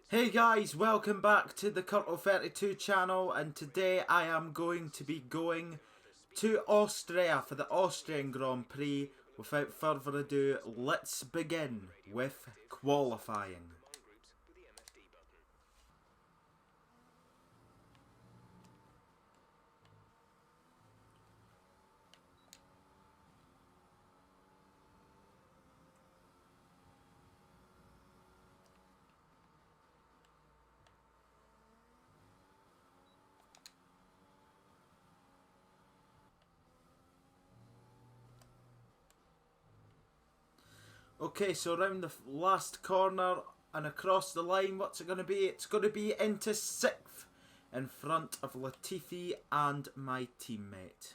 Hey guys, welcome back to the Curtle32 channel, and today I am going to be going to Austria for the Austrian Grand Prix. Without further ado, let's begin with qualifying. Okay, so around the last corner and across the line, what's it going to be? It's going to be into 6th in front of Latifi and my teammate.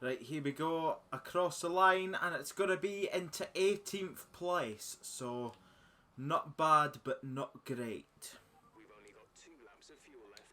Right, here we go, across the line, and it's going to be into 18th place, so not bad, but not great. We've only got 2 laps of fuel left.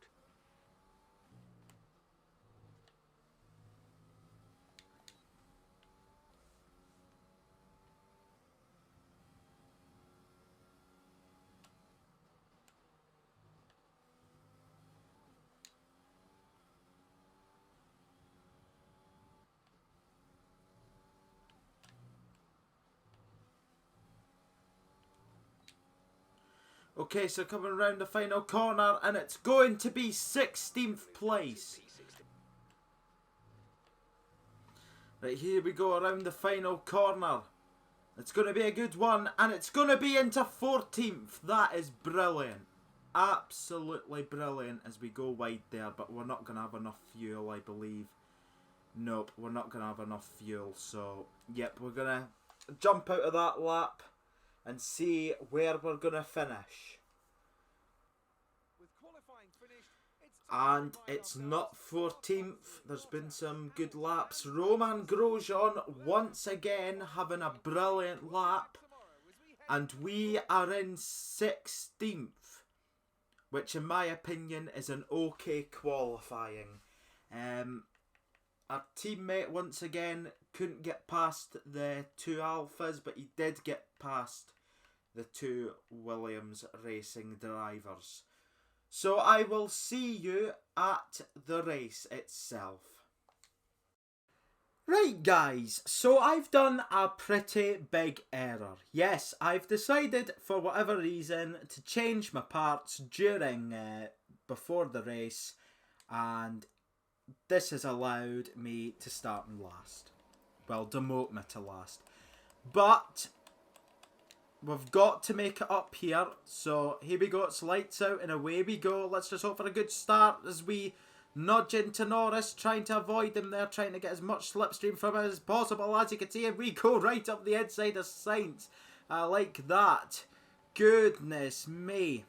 Okay, so coming around the final corner, and it's going to be 16th place. Right, here we go around the final corner. It's going to be a good one, and it's going to be into 14th. That is brilliant. Absolutely brilliant as we go wide there, but we're not going to have enough fuel, I believe. Nope, we're not going to have enough fuel, so yep, we're going to jump out of that lap and see where we're going to finish. With qualifying finished, And it's not 14th. There's been some good laps. Roman Grosjean once again having a brilliant lap. And we are in 16th. Which in my opinion is an okay qualifying. Our teammate once again couldn't get past the 2 Alphas, but he did get past the 2 Williams racing drivers. So I will see you at the race itself. Right guys, so I've done a pretty big error. Yes, I've decided for whatever reason to change my parts during before the race, and this has allowed me to start in last. Well, demote me to last. But we've got to make it up here. So here we go. It's lights out and away we go. Let's just hope for a good start as we nudge into Norris, trying to avoid him there, trying to get as much slipstream from it as possible. As you can see, we go right up the inside of Sainz. Like that. Goodness me.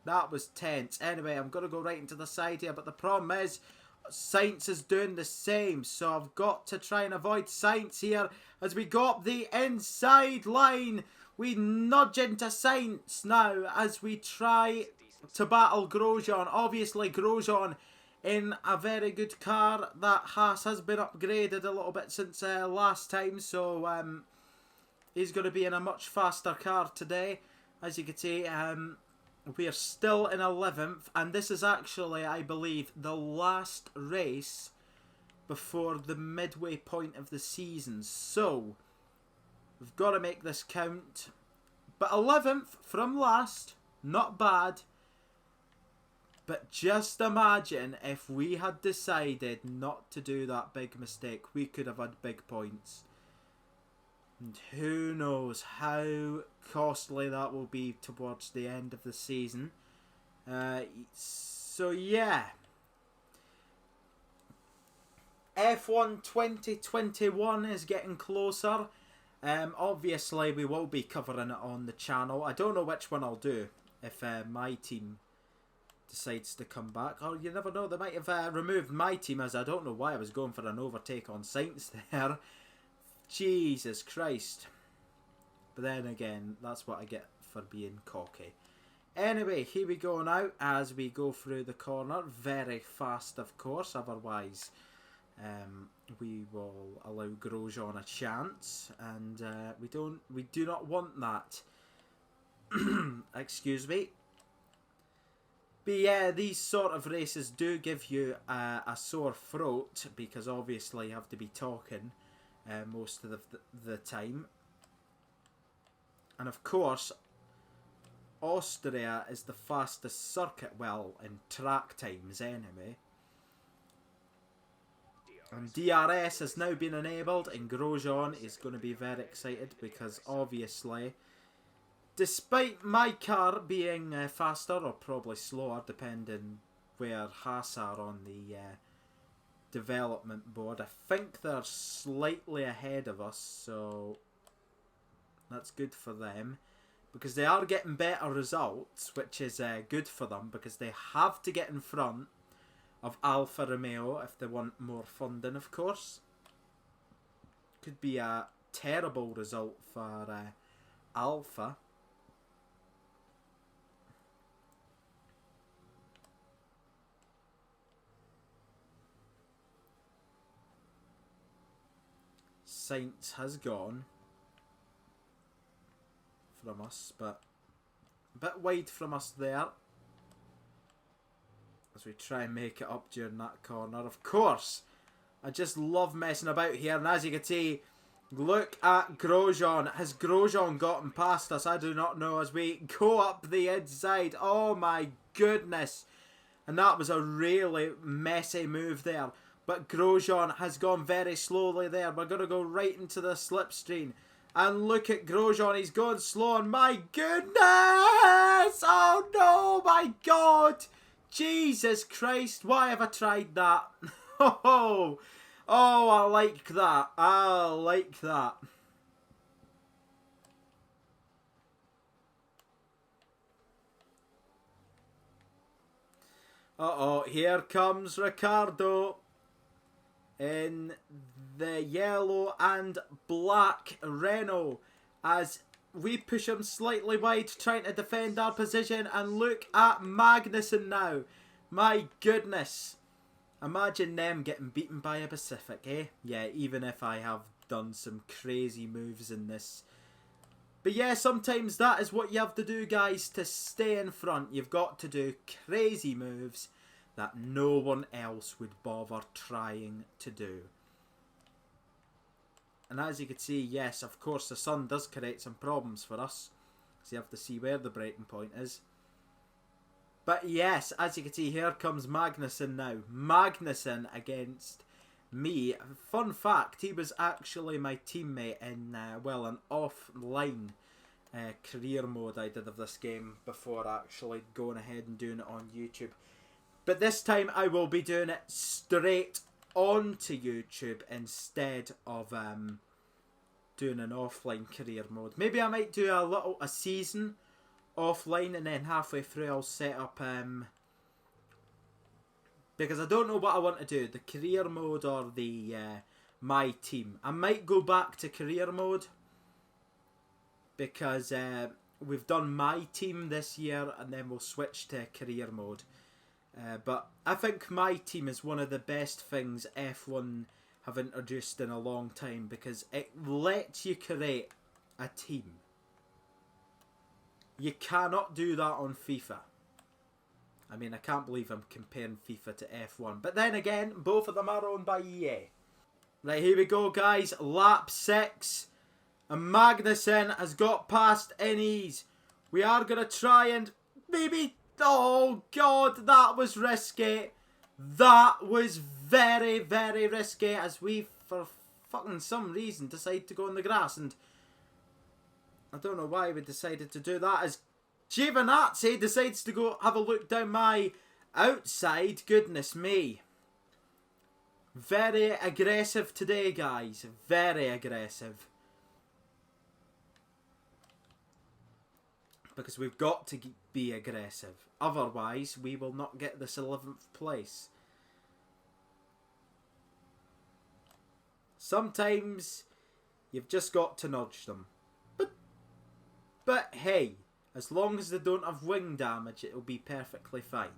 That was tense. Anyway, I'm going to go right into the side here, but the problem is Sainz is doing the same, so I've got to try and avoid Sainz here as we go up the inside line. We nudge into Sainz now as we try to battle Grosjean. Obviously Grosjean in a very good car. That Haas has been upgraded a little bit since last time, so he's going to be in a much faster car today. As you can see, we are still in 11th, and this is actually, I believe, the last race before the midway point of the season. So, we've got to make this count. But 11th from last, not bad. But just imagine if we had decided not to do that big mistake, we could have had big points. And who knows how costly that will be towards the end of the season. So yeah. F1 2021 is getting closer. Obviously we will be covering it on the channel. I don't know which one I'll do if my team decides to come back. Or you never know, they might have removed my team, as I don't know why I was going for an overtake on Saints there. Jesus Christ. But then again, that's what I get for being cocky. Anyway, here we go now as we go through the corner. Very fast, of course, otherwise we will allow Grosjean a chance, and we do not want that. Excuse me. But yeah, these sort of races do give you a sore throat, because obviously you have to be talking most of the time. And of course, Austria is the fastest circuit, well, in track times anyway. And DRS has now been enabled, and Grosjean is going to be very excited because obviously, despite my car being faster or probably slower, depending where Haas are on the development board, I think they're slightly ahead of us, so that's good for them. Because they are getting better results, which is good for them, because they have to get in front of Alfa Romeo if they want more funding, of course. Could be a terrible result for Alfa. Saints has gone from us, but a bit wide from us there as we try and make it up during that corner. Of course, I just love messing about here, and as you can see, look at Grosjean. Has Grosjean gotten past us? I do not know, as we go up the inside. Oh my goodness. And that was a really messy move there, but Grosjean has gone very slowly there. We're going to go right into the slipstream. And look at Grosjean, he's going slow, and my goodness! Oh no, my God! Jesus Christ, why have I tried that? Oh, I like that. I like that. Uh-oh, here comes Ricardo in the yellow and black Renault as we push him slightly wide, trying to defend our position. And look at Magnussen now. My goodness. Imagine them getting beaten by a Pacific, eh? Yeah, even if I have done some crazy moves in this. But yeah, sometimes that is what you have to do, guys, to stay in front. You've got to do crazy moves that no one else would bother trying to do. And as you can see, yes, of course, the sun does create some problems for us. So you have to see where the breaking point is. But yes, as you can see, here comes Magnussen now. Magnussen against me. Fun fact, he was actually my teammate in, well, an offline career mode I did of this game before actually going ahead and doing it on YouTube. But this time I will be doing it straight onto YouTube instead of doing an offline career mode. Maybe I might do a season offline, and then halfway through I'll set up because I don't know what I want to do, the career mode or the my team. I might go back to career mode because we've done my team this year, and then we'll switch to career mode. But I think my team is one of the best things F1 have introduced in a long time, because it lets you create a team. You cannot do that on FIFA. I mean, I can't believe I'm comparing FIFA to F1. But then again, both of them are owned by EA. Right, here we go, guys. Lap 6. And Magnussen has got past in ease. We are going to try and maybe... Oh, God, that was risky. That was very, very risky, as we, for fucking some reason, decided to go in the grass. And I don't know why we decided to do that, as Giovinazzi decides to go have a look down my outside. Goodness me. Very aggressive today, guys. Very aggressive. Because we've got to be aggressive. Otherwise, we will not get this 11th place. Sometimes you've just got to nudge them. But hey, as long as they don't have wing damage, it'll be perfectly fine.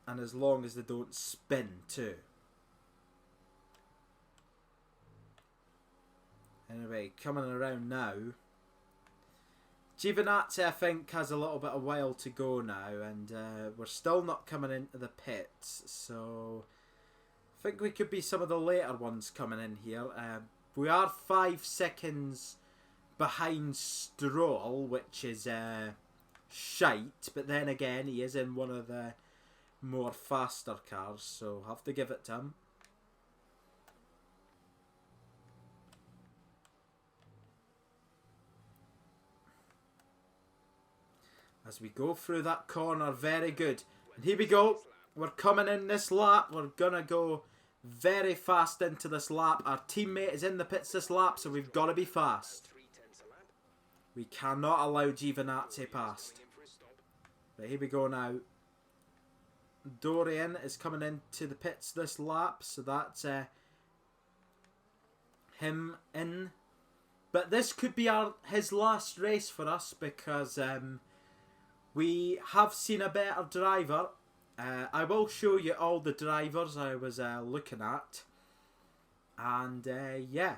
And as long as they don't spin too. Anyway, coming around now. Giovinazzi, I think, has a little bit of while to go now, and we're still not coming into the pits, so I think we could be some of the later ones coming in here. We are 5 seconds behind Stroll, which is shite, but then again, he is in one of the more faster cars, so have to give it to him. As we go through that corner, very good. And here we go. We're coming in this lap. We're going to go very fast into this lap. Our teammate is in the pits this lap, so we've got to be fast. We cannot allow Giovinazzi past. But here we go now. Dorian is coming into the pits this lap, so that's him in. But this could be his last race for us, because we have seen a better driver. I will show you all the drivers I was looking at. And yeah.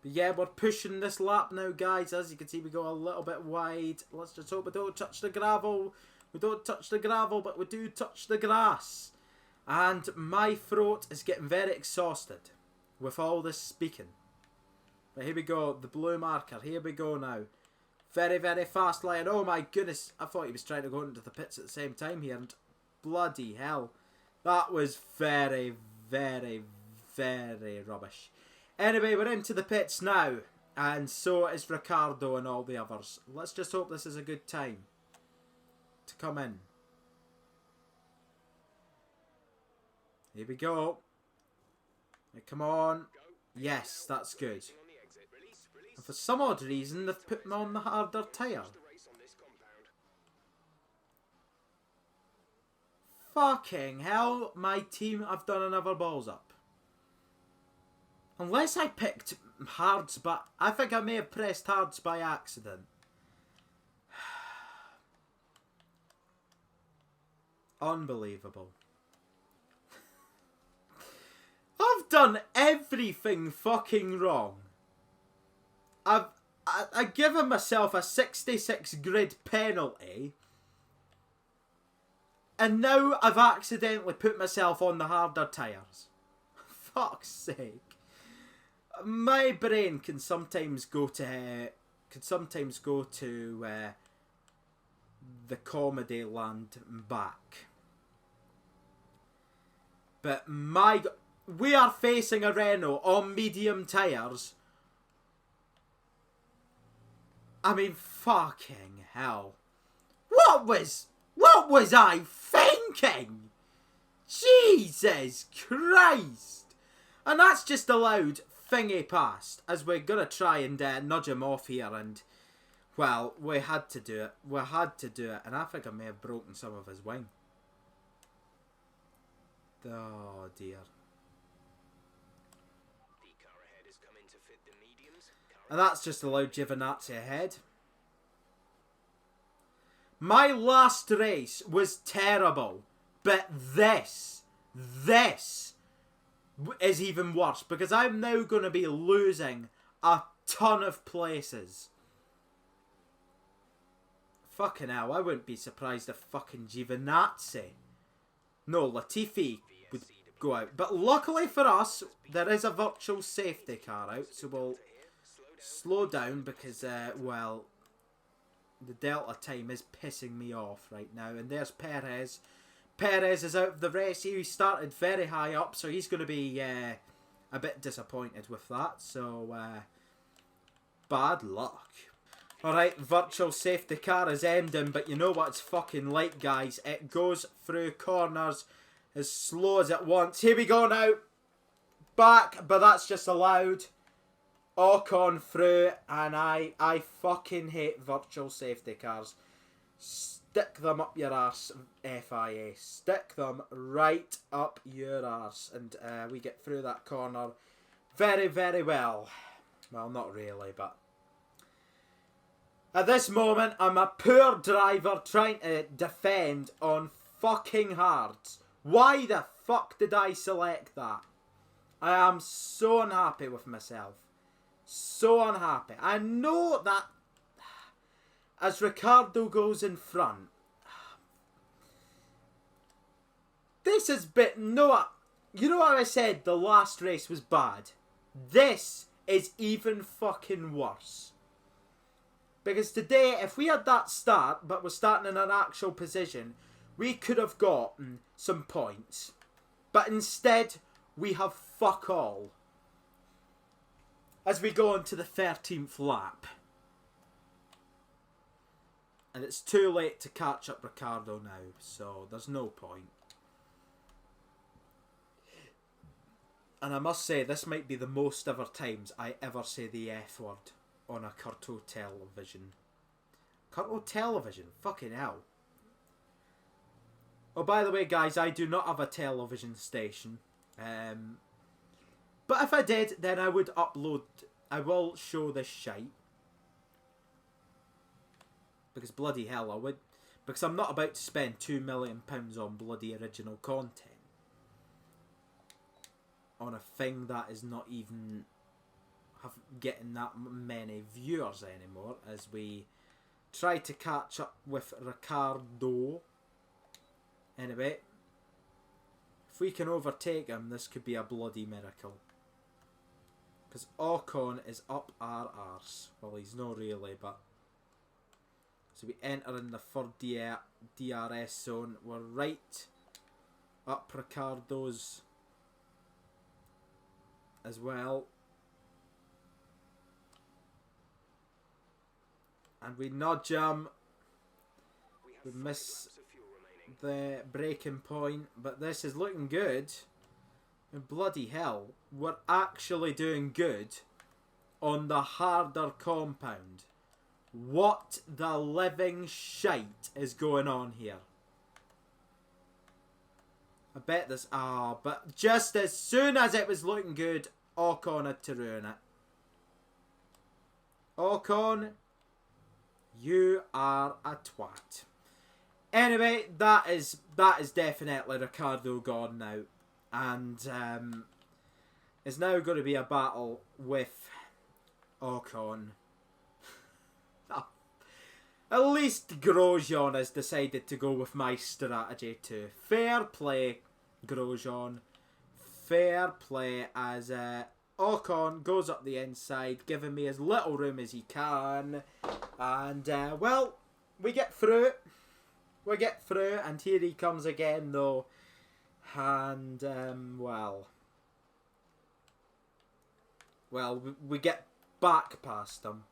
But yeah, we're pushing this lap now, guys. As you can see, we go a little bit wide. Let's just hope we don't touch the gravel. We don't touch the gravel, but we do touch the grass. And my throat is getting very exhausted with all this speaking. But here we go, the blue marker. Here we go now. Very, very fast line. Oh my goodness. I thought he was trying to go into the pits at the same time here. And bloody hell. That was very, very, very rubbish. Anyway, we're into the pits now. And so is Ricardo and all the others. Let's just hope this is a good time to come in. Here we go. Come on. Yes, that's good. And for some odd reason, they've put me on the harder tyre. Fucking hell, my team have done another balls up. Unless I picked hards, but I think I may have pressed hards by accident. Unbelievable. I've done everything fucking wrong. I've given myself a 66 grid penalty. And now I've accidentally put myself on the harder tyres. Fuck's sake. My brain can sometimes go to the comedy land and back. But we are facing a Renault on medium tyres. I mean, fucking hell. What was I thinking? Jesus Christ. And that's just allowed thingy past, as we're going to try and nudge him off here. And, well, we had to do it. We had to do it. And I think I may have broken some of his wing. Oh, dear. And that's just allowed Giovinazzi ahead. My last race was terrible. But this is even worse. Because I'm now going to be losing a ton of places. Fucking hell, I wouldn't be surprised if fucking Giovinazzi, no, Latifi would go out. But luckily for us, there is a virtual safety car out. So we'll slow down because, well, the delta time is pissing me off right now. And there's Perez. Perez is out of the race. He started very high up, so he's going to be a bit disappointed with that. So, bad luck. Alright, virtual safety car is ending, but you know what it's fucking like, guys. It goes through corners as slow as it wants. Here we go now. back, but that's just allowed. Ocon through, and I fucking hate virtual safety cars. Stick them up your arse, FIA. Stick them right up your arse. And we get through that corner very, very well. Well, not really, but... At this moment, I'm a poor driver trying to defend on fucking hards. Why the fuck did I select that? I am so unhappy with myself. So unhappy. I know that as Ricciardo goes in front, this is bit... No, you know how I said the last race was bad? This is even fucking worse. Because today, if we had that start, but we're starting in an actual position, we could have gotten some points. But instead, we have fuck all. As we go into the 13th lap. And it's too late to catch up Ricciardo now, so there's no point. And I must say, this might be the most ever times I ever say the F word on a Curto television. Curto television? Fucking hell. Oh, by the way, guys, I do not have a television station. But if I did, then I would upload... I will show this shite. Because bloody hell, I would... Because I'm not about to spend £2 million on bloody original content. On a thing that is not even... getting that many viewers anymore, as we try to catch up with Ricciardo. Anyway, if we can overtake him, this could be a bloody miracle. Because Ocon is up our arse. Well, he's not really, but... So we enter in the third DRS zone. We're right up Ricciardo's as well. And we nudge him. We miss the braking point. But this is looking good. And bloody hell. We're actually doing good on the harder compound. What the living shite is going on here? I bet this... but just as soon as it was looking good, Ocon had to ruin it. Ocon... You are a twat. Anyway, that is definitely Ricciardo gone now. And it's now going to be a battle with Ocon. At least Grosjean has decided to go with my strategy too. Fair play, Grosjean. Fair play as Ocon goes up the inside, giving me as little room as he can. And, well, we get through. We get through, and here he comes again, though. And, well, we get back past him.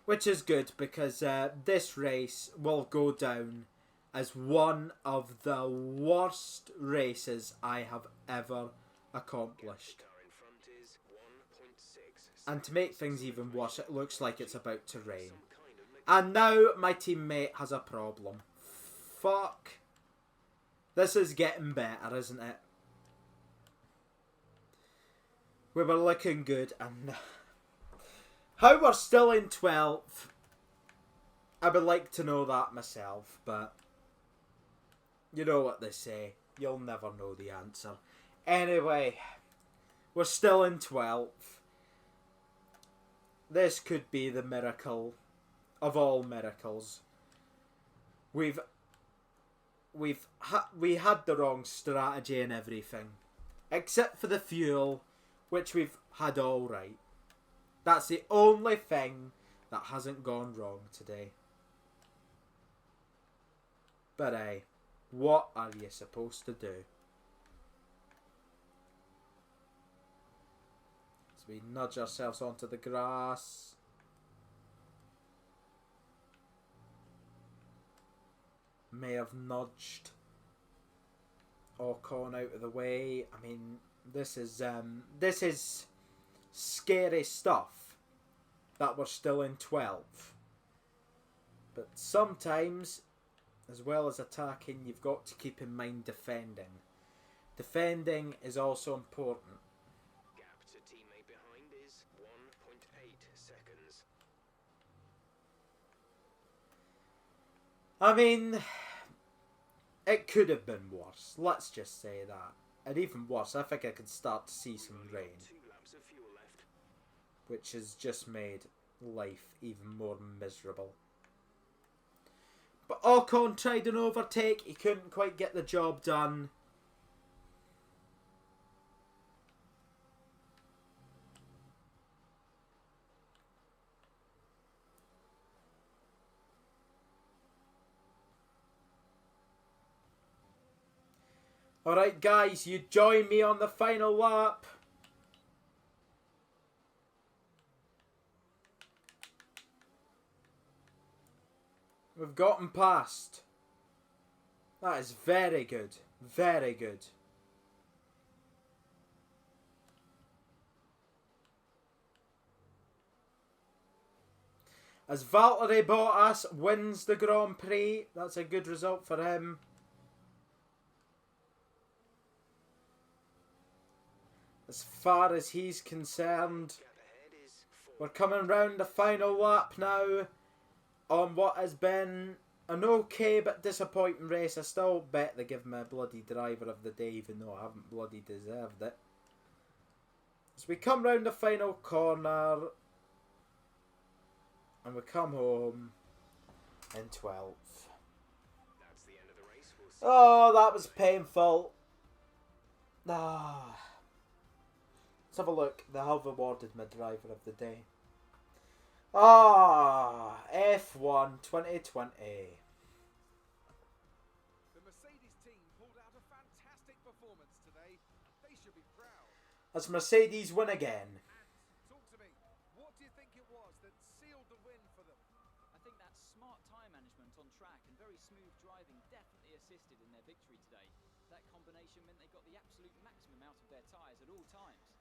Which is good, because this race will go down as one of the worst races I have ever accomplished. And to make things even worse, it looks like it's about to rain. And now my teammate has a problem. Fuck. This is getting better, isn't it? We were looking good, and... How we're still in 12th, I would like to know that myself, but... You know what they say. You'll never know the answer. Anyway, we're still in 12th. This could be the miracle of all miracles. We had the wrong strategy and everything, except for the fuel, which we've had all right. That's the only thing that hasn't gone wrong today. But hey, what are you supposed to do? So we nudge ourselves onto the grass. May have nudged Ocon out of the way. I mean, This is scary stuff that we're still in 12. But sometimes, as well as attacking, you've got to keep in mind defending. Defending is also important. Gap to teammate behind is 1.8 seconds. I mean, it could have been worse. Let's just say that. And even worse, I think I could start to see some rain. 2 laps of fuel left. Which has just made life even more miserable. But Ocon tried an overtake. He couldn't quite get the job done. Alright guys, you join me on the final lap. We've gotten past. That is very good. Very good. As Valtteri Bottas wins the Grand Prix, that's a good result for him. As far as he's concerned, we're coming round the final lap now on what has been an okay but disappointing race. I still bet they give me a bloody driver of the day, even though I haven't bloody deserved it. As we come round the final corner and we come home in 12th. That's the end of the race. We'll see. Oh, that was painful. Ah. Let's have a look. They have awarded me driver of the day. Ah, F1 2020. The Mercedes team pulled out a fantastic performance today. They should be proud. As Mercedes win again. Talk to me. What do you think it was that sealed the win for them? I think that smart tyre management on track and very smooth driving definitely assisted in their victory today. That combination meant they got the absolute maximum out of their tyres at all times.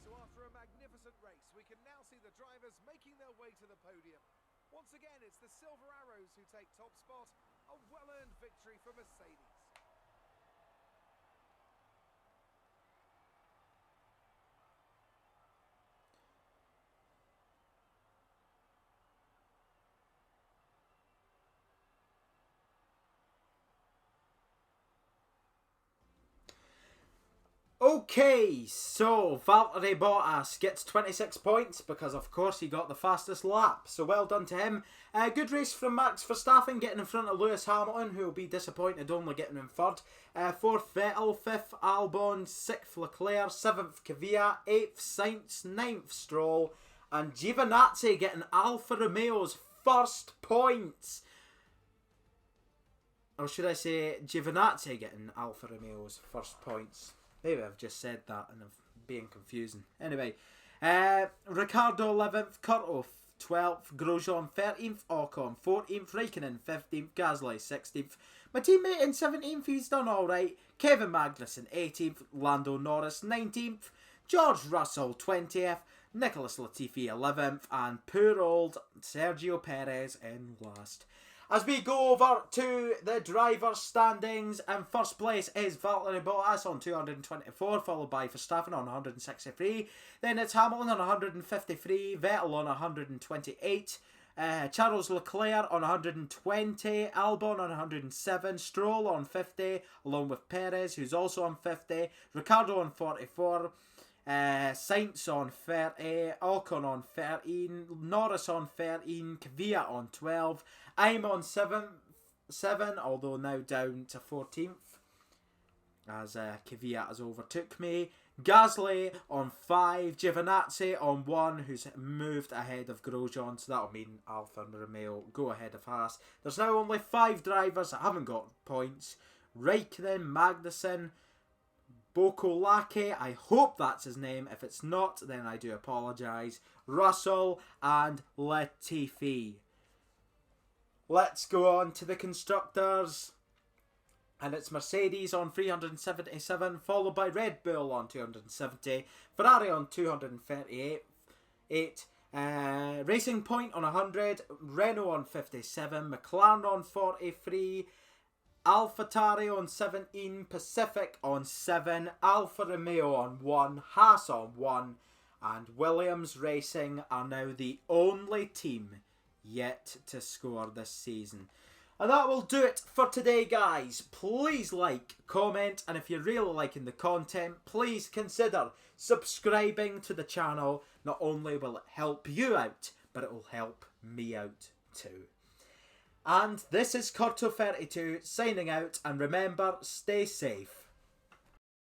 So after a magnificent race, we can now see the drivers making their way to the podium. Once again, it's the Silver Arrows who take top spot. A well-earned victory for Mercedes. Okay, so Valtteri Bottas gets 26 points because of course he got the fastest lap. So well done to him. Good race from Max Verstappen, getting in front of Lewis Hamilton, who will be disappointed only getting in third. 4th Vettel, 5th Albon, 6th Leclerc, 7th Kvyat, 8th Sainz, 9th Stroll, and Giovinazzi getting Alfa Romeo's first points. Or should I say Giovinazzi getting Alfa Romeo's first points? Maybe I've just said that and I'm being confusing. Anyway, Ricciardo 11th, Kurto 12th, Grosjean 13th, Ocon 14th, Raikkonen 15th, Gasly 16th. My teammate in 17th, he's done alright. Kevin Magnussen 18th, Lando Norris 19th, George Russell 20th, Nicholas Latifi 11th, and poor old Sergio Perez in last. As we go over to the driver's standings, and first place is Valtteri Bottas on 224, followed by Verstappen on 163. Then it's Hamilton on 153, Vettel on 128, Charles Leclerc on 120, Albon on 107, Stroll on 50, along with Perez, who's also on 50, Ricciardo on 44, Sainz on 30, Ocon on 13, Norris on 13, Kvyat on 12. I'm on 7, although now down to 14th, as Kvyat has overtook me. Gasly on 5, Giovinazzi on 1, who's moved ahead of Grosjean, so that'll mean Alfa Romeo go ahead of Haas. There's now only 5 drivers that haven't got points. Raikkonen, Magnussen, Bokolake, I hope that's his name. If it's not, then I do apologise. Russell and Latifi. Let's go on to the constructors. And it's Mercedes on 377, followed by Red Bull on 270, Ferrari on 238, Racing Point on 100, Renault on 57, McLaren on 43, AlphaTauri on 17, Pacific on 7, Alfa Romeo on 1, Haas on 1, and Williams Racing are now the only team yet to score this season. And that will do it for today, guys. Please like, comment, and if you're really liking the content, please consider subscribing to the channel. Not only will it help you out, but it will help me out too. And this is Curto32 signing out, and remember, stay safe.